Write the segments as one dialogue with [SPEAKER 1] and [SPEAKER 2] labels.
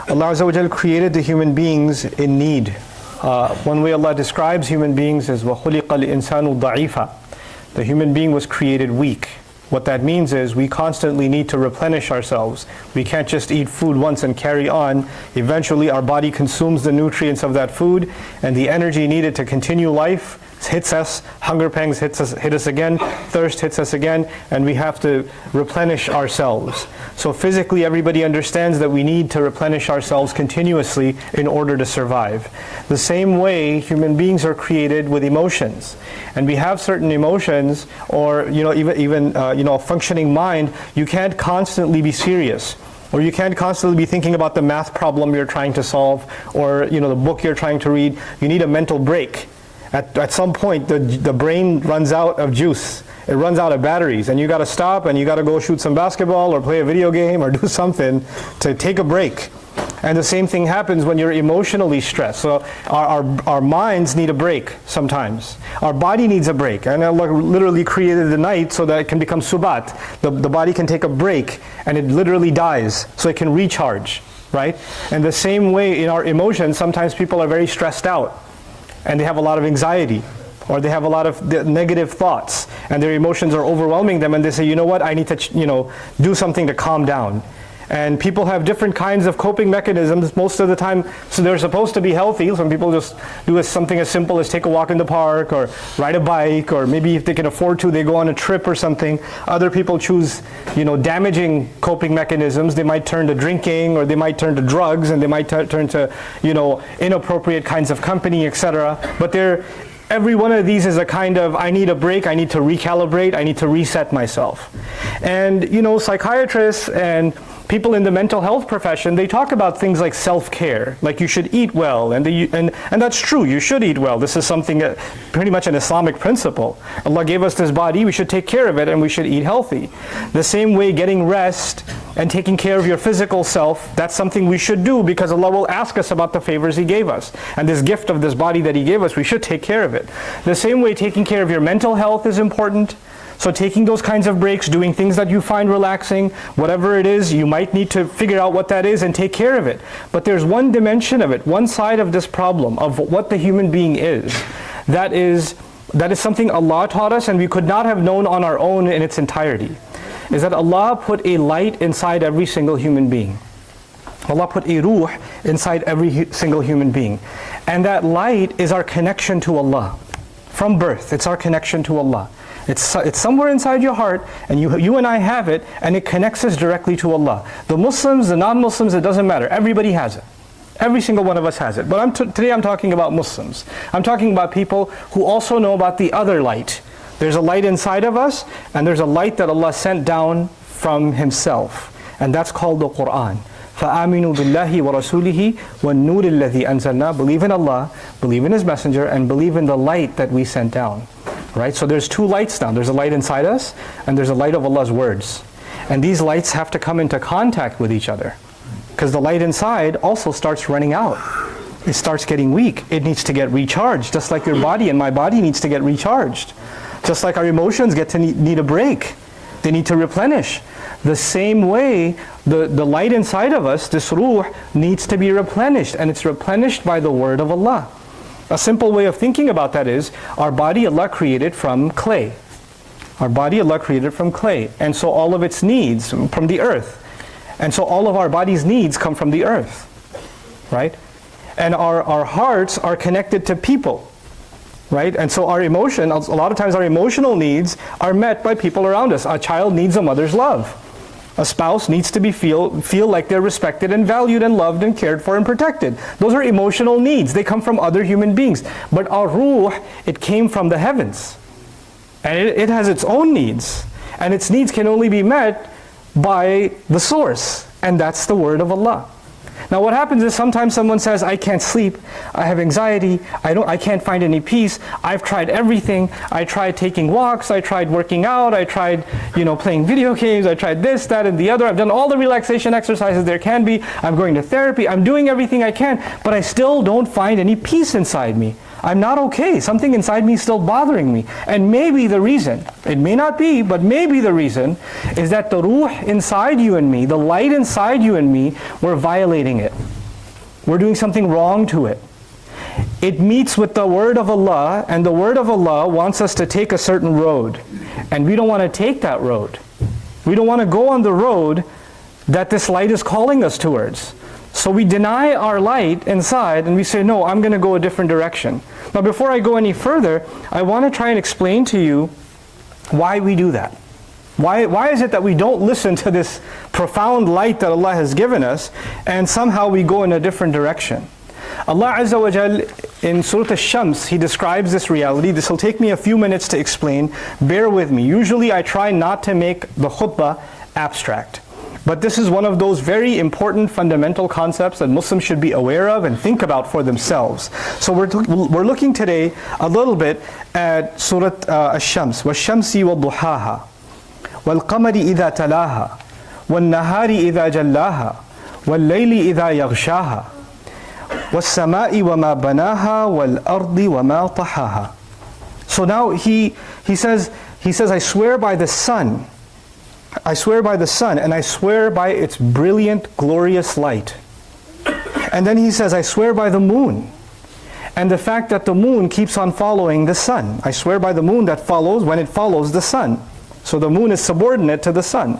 [SPEAKER 1] Allah Azza wa Jal created the human beings in need. One way Allah describes human beings is وَخُلِقَ الْإِنسَانُ ضَعِيفًا. The human being was created weak. What that means is we constantly need to replenish ourselves. We can't just eat food once and carry on. Eventually our body consumes the nutrients of that food, and the energy needed to continue life hits us, hunger pangs hit us again, thirst hits us again, and we have to replenish ourselves. So physically everybody understands that we need to replenish ourselves continuously in order to survive. The same way human beings are created with emotions. And we have certain emotions, or even a functioning mind. You can't constantly be serious, or you can't constantly be thinking about the math problem you're trying to solve, or the book you're trying to read. You need a mental break. At some point the brain runs out of juice. It runs out of batteries, and you got to stop, and you got to go shoot some basketball or play a video game or do something to take a break. And the same thing happens when you're emotionally stressed. So our minds need a break sometimes. Our body needs a break. And Allah literally created the night so that it can become subat. The body can take a break, and it literally dies so it can recharge, right? And the same way in our emotions, sometimes people are very stressed out, and they have a lot of anxiety, or they have a lot of negative thoughts, and their emotions are overwhelming them, and they say, you know what, I need to do something to calm down. And people have different kinds of coping mechanisms most of the time, so they're supposed to be healthy. Some people just do something as simple as take a walk in the park, or ride a bike, or maybe if they can afford to, they go on a trip or something. Other people choose damaging coping mechanisms. They might turn to drinking, or they might turn to drugs, and they might turn to inappropriate kinds of company, etc. But every one of these is a kind of, I need a break, I need to recalibrate, I need to reset myself. And psychiatrists and people in the mental health profession, they talk about things like self-care, like you should eat well, and that's true, you should eat well. This is something, pretty much an Islamic principle. Allah gave us this body, we should take care of it, and we should eat healthy. The same way getting rest and taking care of your physical self, that's something we should do, because Allah will ask us about the favors He gave us. And this gift of this body that He gave us, we should take care of it. The same way taking care of your mental health is important. So taking those kinds of breaks, doing things that you find relaxing, whatever it is, you might need to figure out what that is and take care of it. But there's one dimension of it, one side of this problem, of what the human being is. That is something Allah taught us, and we could not have known on our own in its entirety. Is that Allah put a light inside every single human being. Allah put a ruh inside every single human being. And that light is our connection to Allah. From birth, it's our connection to Allah. It's somewhere inside your heart, and you and I have it, and it connects us directly to Allah. The Muslims, the non-Muslims, it doesn't matter. Everybody has it. Every single one of us has it. But today I'm talking about Muslims. I'm talking about people who also know about the other light. There's a light inside of us, and there's a light that Allah sent down from Himself. And that's called the Qur'an. فَآمِنُوا بِاللَّهِ وَرَسُولِهِ وَالنُّورِ الَّذِي أَنزَلْنَا. Believe in Allah, believe in His Messenger, and believe in the light that we sent down. Right? So there's two lights now. There's a light inside us, and there's a light of Allah's words. And these lights have to come into contact with each other, because the light inside also starts running out. It starts getting weak. It needs to get recharged, just like your body and my body needs to get recharged. Just like our emotions need a break. They need to replenish. The same way, the light inside of us, this ruh, needs to be replenished, and it's replenished by the word of Allah. A simple way of thinking about that is, our body Allah created from clay. Our body Allah created from clay. And so all of its needs from the earth. And so all of our body's needs come from the earth. Right? And our hearts are connected to people. Right? And so our emotion, a lot of times our emotional needs are met by people around us. A child needs a mother's love. A spouse needs to feel like they're respected and valued and loved and cared for and protected. Those are emotional needs. They come from other human beings. But our ruh, it came from the heavens. And it has its own needs. And its needs can only be met by the source. And that's the word of Allah. Now what happens is, sometimes someone says, I can't sleep, I have anxiety, I can't find any peace, I've tried everything, I tried taking walks, I tried working out, I tried playing video games, I tried this, that, and the other, I've done all the relaxation exercises there can be, I'm going to therapy, I'm doing everything I can, but I still don't find any peace inside me. I'm not okay. Something inside me is still bothering me. And maybe the reason, it may not be, but maybe the reason is that the ruh inside you and me, the light inside you and me, we're violating it. we're doing something wrong to it. It meets with the word of Allah, and the word of Allah wants us to take a certain road. And we don't want to take that road. We don't want to go on the road that this light is calling us towards. So we deny our light inside and we say, no, I'm going to go a different direction. Now before I go any further, I want to try and explain to you why we do that. Why is it that we don't listen to this profound light that Allah has given us and somehow we go in a different direction? Allah Azza wa Jal in Surah Ash-Shams, He describes this reality. This will take me a few minutes to explain. Bear with me. Usually I try not to make the khutbah abstract. But this is one of those very important fundamental concepts that Muslims should be aware of and think about for themselves. So we're looking today a little bit at Surah Ash-Shams. وَالشَّمْسِ وَالضُّحَاهَا وَالْقَمَرِ إِذَا تَلَاهَا وَالنَّهَارِ إِذَا جَلَّاهَا وَاللَّيْلِ إِذَا يَغْشَاهَا وَالسَّمَاءِ وَمَا بَنَاهَا وَالْأَرْضِ وَمَا طَحَاهَا. So now he says, I swear by the sun. I swear by the sun, and I swear by its brilliant, glorious light. And then he says, I swear by the moon, and the fact that the moon keeps on following the sun. I swear by the moon that follows when it follows the sun. So the moon is subordinate to the sun.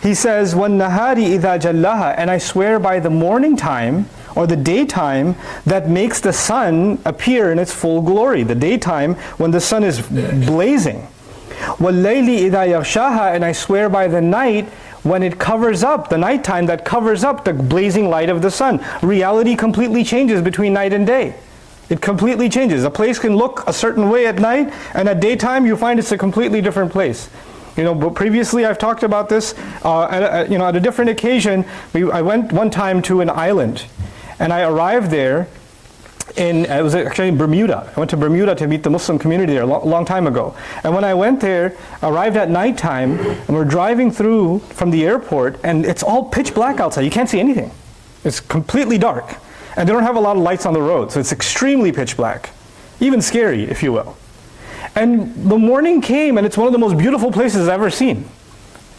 [SPEAKER 1] He says, وَالنَّهَارِ إِذَا جَلَّاهَا, and I swear by the morning time, or the daytime, that makes the sun appear in its full glory. The daytime when the sun is blazing. وَاللَّيْلِ إِذَا يَغْشَاهَا, and I swear by the night when it covers up, the nighttime that covers up the blazing light of the sun. Reality completely changes between night and day. It completely changes. A place can look a certain way at night, and at daytime you find it's a completely different place. But previously I've talked about this at a different occasion. I went one time to an island, and I arrived there it was actually in Bermuda. I went to Bermuda to meet the Muslim community there a long time ago. And when I went there, arrived at nighttime, and we're driving through from the airport, and it's all pitch black outside. You can't see anything. It's completely dark. And they don't have a lot of lights on the road, so it's extremely pitch black. Even scary, if you will. And the morning came, and it's one of the most beautiful places I've ever seen.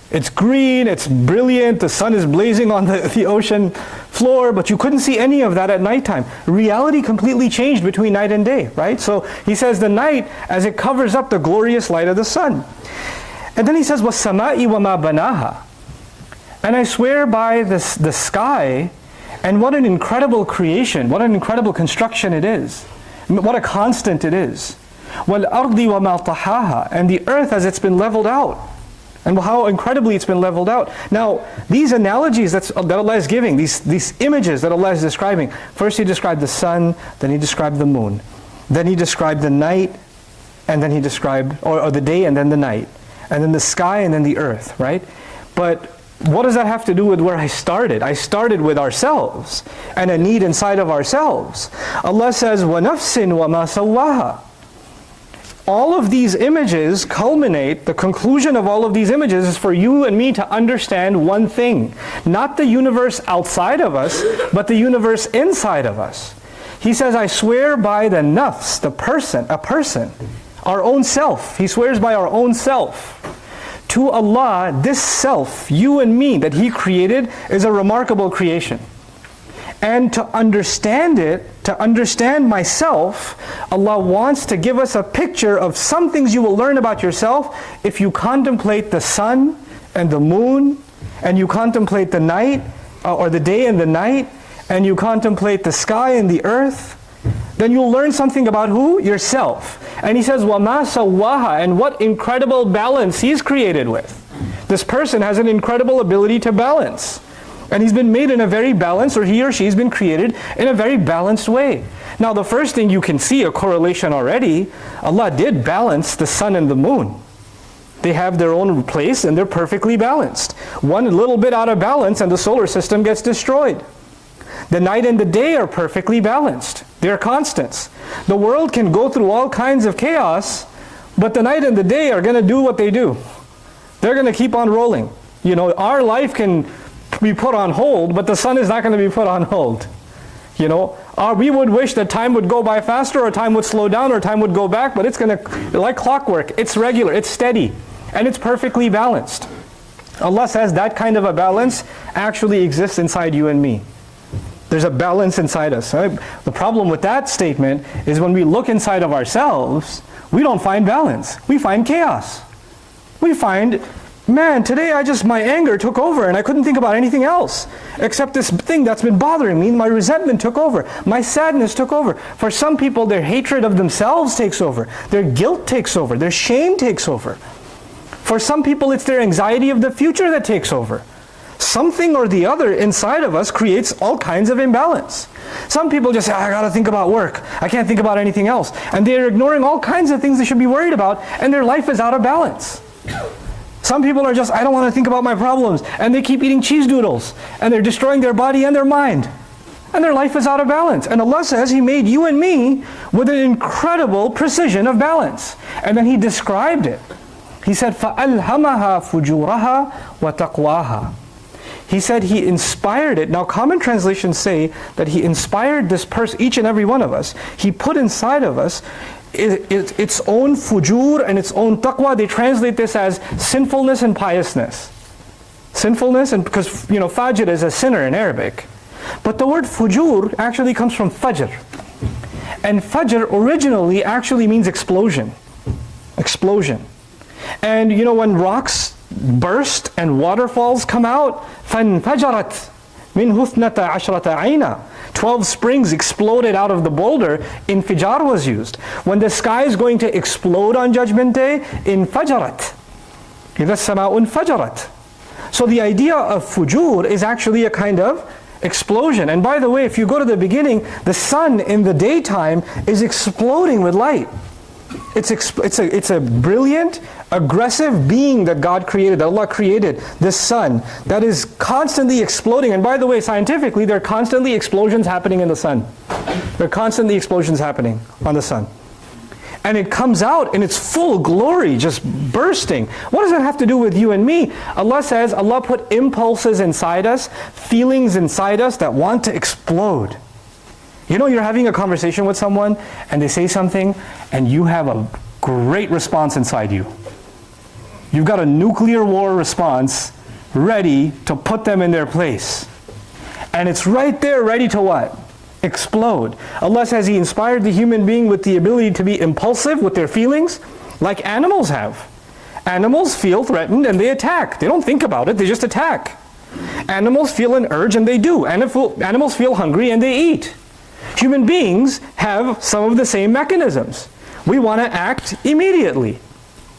[SPEAKER 1] It's green, it's brilliant, the sun is blazing on the ocean floor, but you couldn't see any of that at nighttime. Reality completely changed between night and day, right? So he says the night, as it covers up the glorious light of the sun. And then he says, وَالسَّمَاءِ وَمَا بَنَاهَا, and I swear by the sky, and what an incredible creation, what an incredible construction it is. What a constant it is. وَالْأَرْضِ وَمَا طَحَاهَا, and the earth as it's been leveled out. And how incredibly it's been leveled out. Now, these analogies that Allah is giving, these images that Allah is describing, first He described the sun, then He described the moon. Then He described the night, and then He described, or the day and then the night. And then the sky and then the earth, right? But what does that have to do with where I started? I started with ourselves, and a need inside of ourselves. Allah says, وَنَفْسٍ وَمَا سَوَّاهَا. All of these images culminate, the conclusion of all of these images is for you and me to understand one thing. Not the universe outside of us, but the universe inside of us. He says, I swear by the nafs, a person, our own self. He swears by our own self. To Allah, this self, you and me, that He created is a remarkable creation. And to understand it, to understand myself, Allah wants to give us a picture of some things you will learn about yourself if you contemplate the sun and the moon, and you contemplate the night, or the day and the night, and you contemplate the sky and the earth. Then you'll learn something about who? Yourself. And He says, وَمَا سَوَّاهَا, and what incredible balance He's created with. This person has an incredible ability to balance. And he's been made in a very balanced, or he or she's been created in a very balanced way. Now the first thing you can see a correlation already, Allah did balance the sun and the moon. They have their own place and they're perfectly balanced. One little bit out of balance and the solar system gets destroyed. The night and the day are perfectly balanced. They're constants. The world can go through all kinds of chaos, but the night and the day are going to do what they do. They're going to keep on rolling. Our life can be put on hold, but the sun is not going to be put on hold. We would wish that time would go by faster, or time would slow down, or time would go back, but it's going to, like clockwork, it's regular, it's steady, and it's perfectly balanced. Allah says that kind of a balance actually exists inside you and me. There's a balance inside us. Right? The problem with that statement is when we look inside of ourselves, we don't find balance. We find chaos. We find, man, today my anger took over and I couldn't think about anything else except this thing that's been bothering me. My resentment took over. My sadness took over. For some people, their hatred of themselves takes over. Their guilt takes over. Their shame takes over. For some people, it's their anxiety of the future that takes over. Something or the other inside of us creates all kinds of imbalance. Some people just say, I gotta think about work. I can't think about anything else. And they're ignoring all kinds of things they should be worried about, and their life is out of balance. Some people are just, I don't want to think about my problems, and they keep eating cheese doodles, and they're destroying their body and their mind. And their life is out of balance. And Allah says He made you and me with an incredible precision of balance. And then He described it. He said, فَأَلْهَمَهَا فُجُورَهَا وَتَقْوَاهَا. He said He inspired it. Now common translations say that He inspired this person, each and every one of us. He put inside of us its own fujur and its own taqwa. They translate this as sinfulness and piousness. Sinfulness, and because fajr is a sinner in Arabic. But the word fujur actually comes from fajr. And fajr originally actually means explosion. Explosion. And when rocks burst and waterfalls come out, فَانْفَجَرَتْ مِنْ هُثْنَةَ عَشْرَةَ عَيْنًا. 12 springs exploded out of the boulder. Infijar was used. When the sky is going to explode on Judgment Day, infajarat. إِذَا السَّمَاءُ انْفَجَرَتْ. So the idea of fujur is actually a kind of explosion. And by the way, if you go to the beginning, the sun in the daytime is exploding with light. It's a brilliant, aggressive being that God created, that Allah created, this sun, that is constantly exploding. And by the way, scientifically, there are constantly explosions happening in the sun. There are constantly explosions happening on the sun. And it comes out in its full glory, just bursting. What does that have to do with you and me? Allah says, Allah put impulses inside us, feelings inside us that want to explode. You're having a conversation with someone and they say something and you have a great response inside you. You've got a nuclear war response ready to put them in their place. And it's right there ready to what? Explode. Allah says He inspired the human being with the ability to be impulsive with their feelings like animals have. Animals feel threatened and they attack. They don't think about it, they just attack. Animals feel an urge and they do. Animals feel hungry and they eat. Human beings have some of the same mechanisms. We want to act immediately,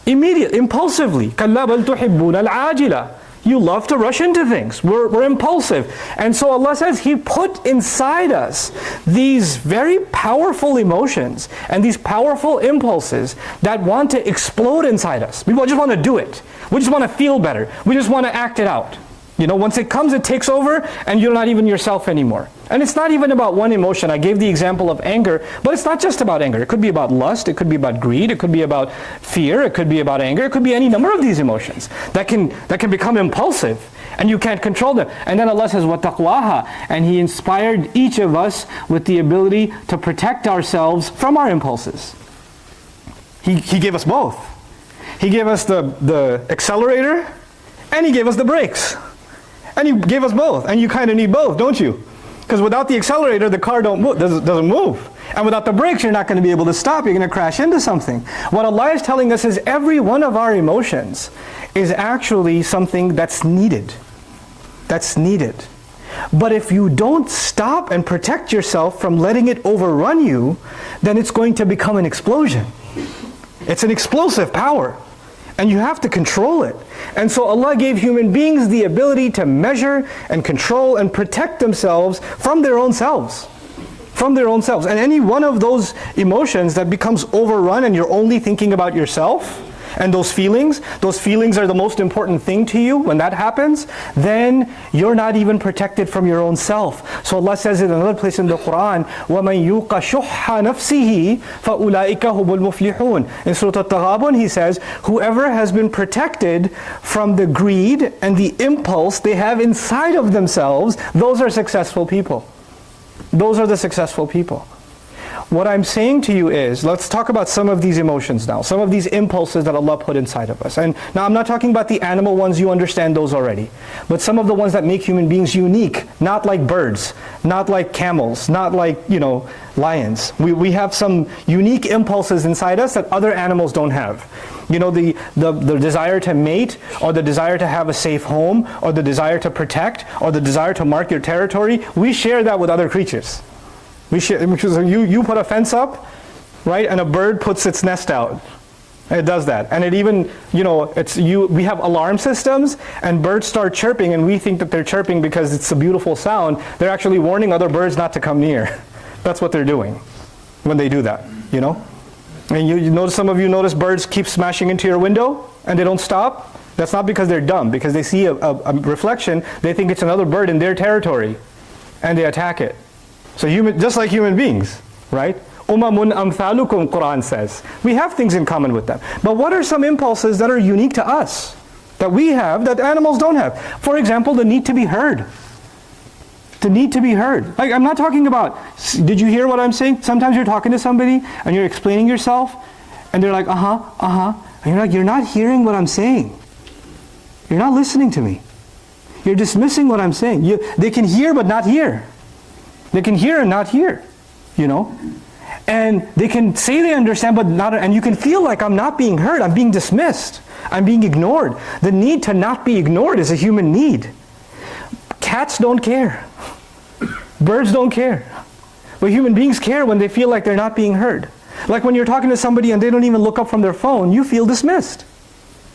[SPEAKER 1] impulsively. كَلَّا بَلْ تُحِبُّونَ الْعَاجِلَةِ. You love to rush into things. We're impulsive. And so Allah says He put inside us these very powerful emotions and these powerful impulses that want to explode inside us. We just want to do it. We just want to feel better. We just want to act it out. Once it comes, it takes over and you're not even yourself anymore. And it's not even about one emotion. I gave the example of anger, but it's not just about anger. It could be about lust, it could be about greed, it could be about fear, it could be about anger, it could be any number of these emotions that can become impulsive and you can't control them. And then Allah says, وَتَقْوَاهَا. And He inspired each of us with the ability to protect ourselves from our impulses. He gave us both. He gave us the accelerator and He gave us the brakes. And He gave us both. And you kind of need both, don't you? Because without the accelerator, the car doesn't move. And without the brakes, you're not going to be able to stop. You're going to crash into something. What Allah is telling us is every one of our emotions is actually something that's needed. That's needed. But if you don't stop and protect yourself from letting it overrun you, then it's going to become an explosion. It's an explosive power. And you have to control it. And so Allah gave human beings the ability to measure and control and protect themselves from their own selves. From their own selves. And any one of those emotions that becomes overrun and you're only thinking about yourself, and those feelings are the most important thing to you, when that happens, then you're not even protected from your own self. So Allah says in another place in the Qur'an, وَمَنْ يُوقَ شُحَّ نَفْسِهِ فَأُولَٰئِكَ هُمُ الْمُفْلِحُونَ. In Surah At-Taghabun He says, whoever has been protected from the greed and the impulse they have inside of themselves, those are successful people. Those are the successful people. what I'm saying to you is, let's talk about some of these emotions now, some of these impulses that Allah put inside of us. And now I'm not talking about the animal ones, you understand those already. But some of the ones that make human beings unique, not like birds, not like camels, not like, lions. We have some unique impulses inside us that other animals don't have. The desire to mate, or the desire to have a safe home, or the desire to protect, or the desire to mark your territory, we share that with other creatures. You put a fence up, right, and a bird puts its nest out. It does that. And it even, we have alarm systems, and birds start chirping, and we think that they're chirping because it's a beautiful sound. They're actually warning other birds not to come near. That's what they're doing when they do that, And you notice, some of you notice birds keep smashing into your window, and they don't stop. That's not because they're dumb, because they see a reflection, they think it's another bird in their territory, and they attack it. So just like human beings, right? Umamun amthalukum, Qur'an says. We have things in common with them. But what are some impulses that are unique to us, that we have, that animals don't have? For example, the need to be heard. The need to be heard. Like, I'm not talking about, did you hear what I'm saying? Sometimes you're talking to somebody, and you're explaining yourself, and they're like, and you're like, you're not hearing what I'm saying. You're not listening to me. You're dismissing what I'm saying. They can hear but not hear. They can hear and not hear, And they can say they understand but not, and you can feel like I'm not being heard, I'm being dismissed, I'm being ignored. The need to not be ignored is a human need. Cats don't care. Birds don't care. But human beings care when they feel like they're not being heard. Like when you're talking to somebody and they don't even look up from their phone, you feel dismissed,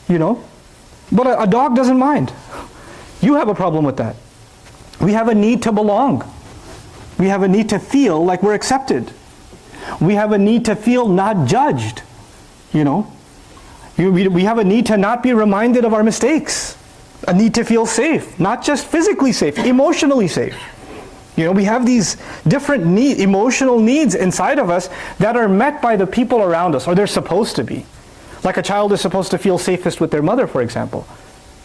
[SPEAKER 1] But a dog doesn't mind. You have a problem with that. We have a need to belong. We have a need to feel like we're accepted. We have a need to feel not judged. We have a need to not be reminded of our mistakes. A need to feel safe, not just physically safe, emotionally safe. We have these different emotional needs inside of us that are met by the people around us, or they're supposed to be. Like a child is supposed to feel safest with their mother, for example,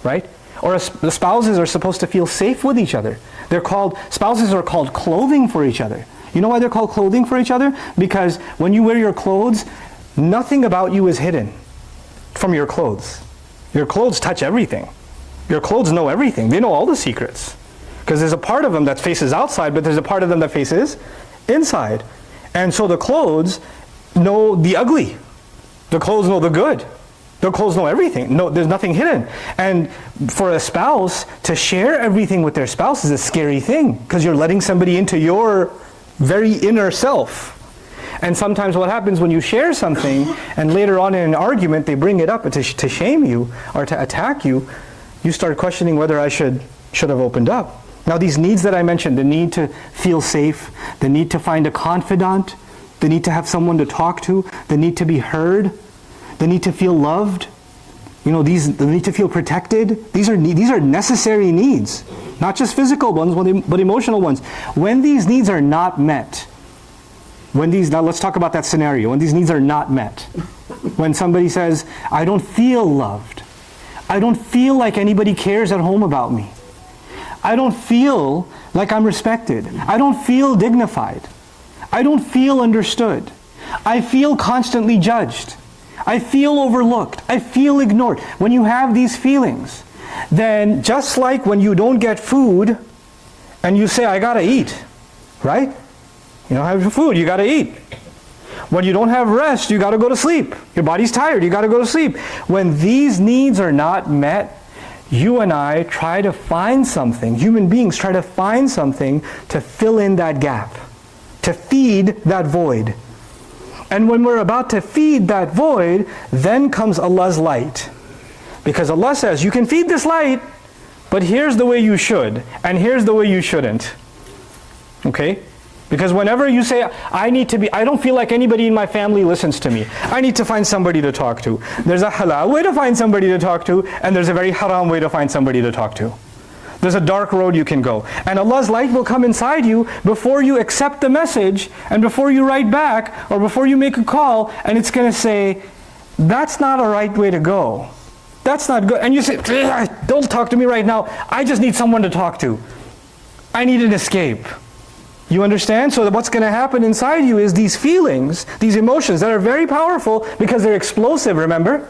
[SPEAKER 1] right? Or the spouses are supposed to feel safe with each other. Spouses are called clothing for each other. You know why they're called clothing for each other? Because when you wear your clothes, nothing about you is hidden from your clothes. Your clothes touch everything. Your clothes know everything. They know all the secrets. Because there's a part of them that faces outside, but there's a part of them that faces inside. And so the clothes know the ugly. The clothes know the good. The clothes know everything. No, there's nothing hidden. And for a spouse to share everything with their spouse is a scary thing, because you're letting somebody into your very inner self. And sometimes what happens when you share something, and later on in an argument they bring it up to shame you or to attack you, you start questioning whether I should have opened up. Now these needs that I mentioned, the need to feel safe, the need to find a confidant, the need to have someone to talk to, the need to be heard, the need to feel loved, the need to feel protected. These are necessary needs, not just physical ones, but emotional ones. When these needs are not met, now let's talk about that scenario, when these needs are not met. When somebody says, I don't feel loved, I don't feel like anybody cares at home about me, I don't feel like I'm respected, I don't feel dignified, I don't feel understood, I feel constantly judged, I feel overlooked, I feel ignored. When you have these feelings, then just like when you don't get food and you say, I gotta eat, right? You don't have food, you gotta eat. When you don't have rest, you gotta go to sleep. Your body's tired, you gotta go to sleep. When these needs are not met, you and I try to find something, human beings try to find something to fill in that gap, to feed that void. And when we're about to feed that void, then comes Allah's light. Because Allah says, you can feed this light, but here's the way you should, and here's the way you shouldn't. Okay? Because whenever you say, I don't feel like anybody in my family listens to me, I need to find somebody to talk to. There's a halal way to find somebody to talk to, and there's a very haram way to find somebody to talk to. There's a dark road you can go. And Allah's light will come inside you before you accept the message, and before you write back, or before you make a call, and it's going to say, that's not a right way to go. That's not good. And you say, don't talk to me right now. I just need someone to talk to. I need an escape. You understand? So that what's going to happen inside you is these feelings, these emotions that are very powerful because they're explosive, remember?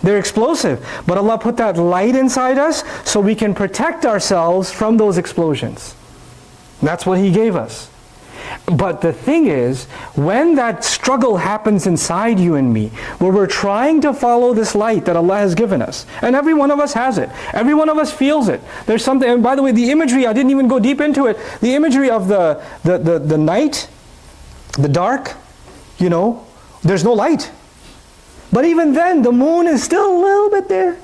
[SPEAKER 1] They're explosive. But Allah put that light inside us so we can protect ourselves from those explosions. That's what He gave us. But the thing is, when that struggle happens inside you and me, where we're trying to follow this light that Allah has given us, and every one of us has it, every one of us feels it. There's something, and by the way, the imagery, I didn't even go deep into it, the imagery of the night, the dark, you know, there's no light. But even then, the moon is still a little bit there.